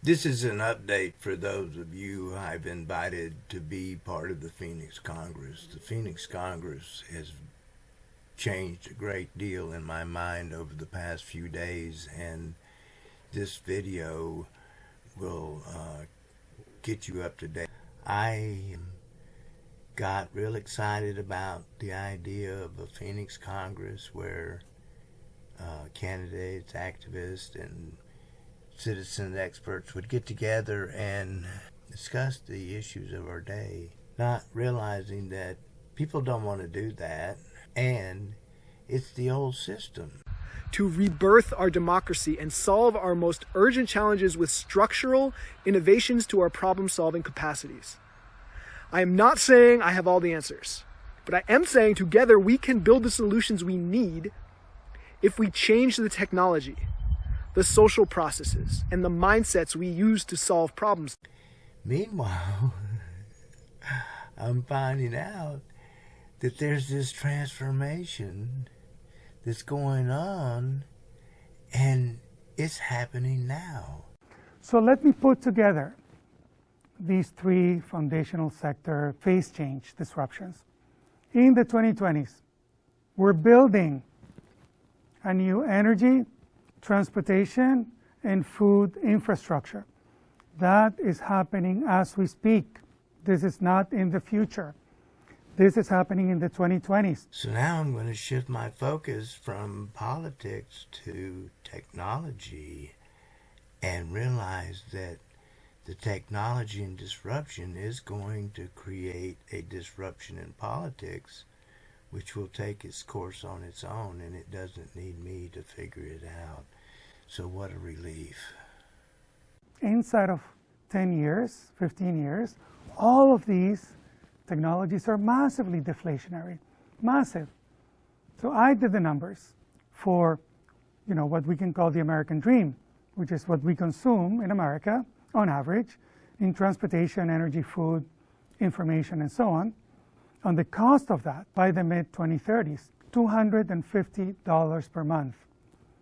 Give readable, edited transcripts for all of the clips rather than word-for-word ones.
This is an update for those of you I've invited to be part of the Phoenix Congress. The Phoenix Congress has changed a great deal in my mind over the past few days, and this video will get you up to date. I got real excited about the idea of a Phoenix Congress where candidates, activists, and citizen experts would get together and discuss the issues of our day, not realizing that people don't want to do that, and it's the old system. To rebirth our democracy and solve our most urgent challenges with structural innovations to our problem-solving capacities. I am not saying I have all the answers, but I am saying together we can build the solutions we need if we change the technology, the social processes, and the mindsets we use to solve problems. Meanwhile, I'm finding out that there's this transformation that's going on, and it's happening now. So let me put together these three foundational sector phase change disruptions. In the 2020s, we're building a new energy, transportation, and food infrastructure. That is happening as we speak. This is not in the future. This is happening in the 2020s. So now I'm going to shift my focus from politics to technology and realize that the technology and disruption is going to create a disruption in politics, which will take its course on its own, and it doesn't need me to figure it out. So what a relief. Inside of 10 years, 15 years, all of these technologies are massively deflationary, massive. So I did the numbers for, what we can call the American dream, which is what we consume in America on average in transportation, energy, food, information, and so on the cost of that by the mid-2030s, $250 per month.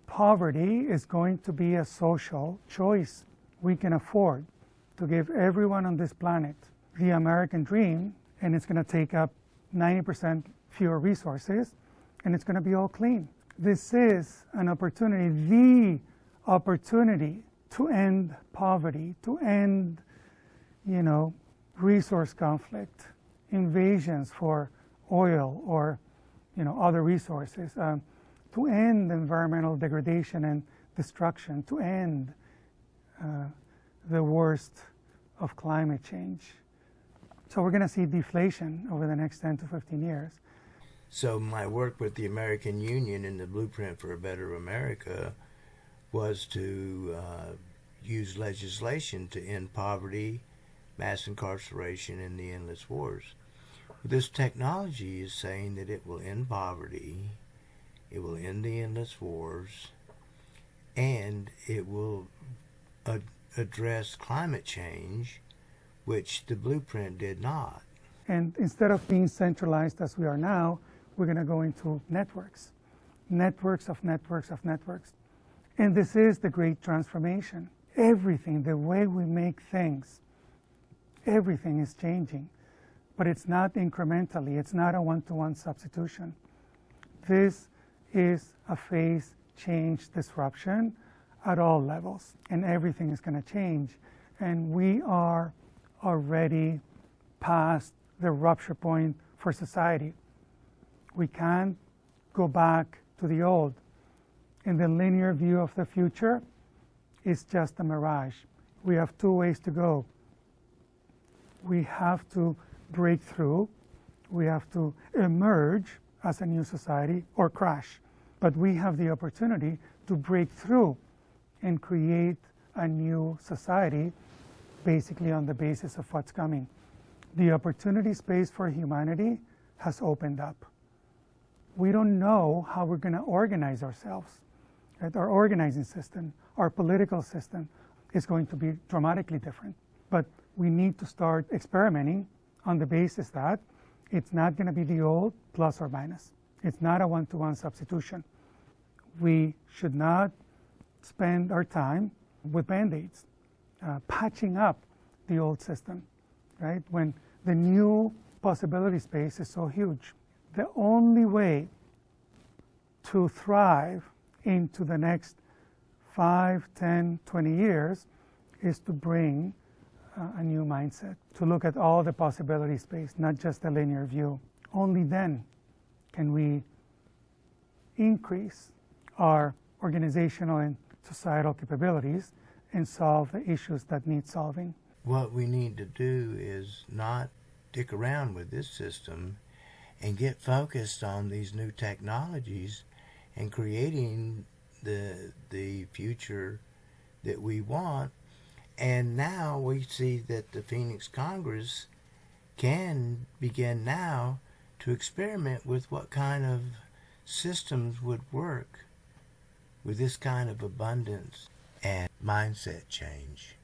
Poverty is going to be a social choice we can afford to give everyone on this planet the American dream, and it's going to take up 90% fewer resources, and it's going to be all clean. This is an opportunity, the opportunity to end poverty, to end, resource conflict, invasions for oil or, other resources, to end environmental degradation and destruction, to end the worst of climate change. So we're going to see deflation over the next 10 to 15 years. So my work with the American Union in the Blueprint for a Better America was to use legislation to end poverty, mass incarceration, and the endless wars. This technology is saying that it will end poverty, it will end the endless wars, and it will address climate change, which the blueprint did not. And instead of being centralized as we are now, we're going to go into networks, networks of networks of networks. And this is the great transformation. Everything, the way we make things, everything is changing. But it's not incrementally, it's not a one-to-one substitution. This is a phase change disruption at all levels, and everything is going to change. And we are already past the rupture point for society. We can't go back to the old. And the linear view of the future is just a mirage. We have two ways to go. We have to break through. We have to emerge as a new society or crash. But we have the opportunity to break through and create a new society basically on the basis of what's coming. The opportunity space for humanity has opened up. We don't know how we're going to organize ourselves. Right? Our organizing system, our political system is going to be dramatically different. But we need to start experimenting on the basis that it's not going to be the old plus or minus. It's not a one-to-one substitution. We should not spend our time with Band-Aids. patching up the old system, right? When the new possibility space is so huge. The only way to thrive into the next 5, 10, 20 years is to bring a new mindset, to look at all the possibility space, not just a linear view. Only then can we increase our organizational and societal capabilities and solve the issues that need solving. What we need to do is not dick around with this system and get focused on these new technologies and creating the future that we want. And now we see that the Phoenix Congress can begin now to experiment with what kind of systems would work with this kind of abundance and mindset change.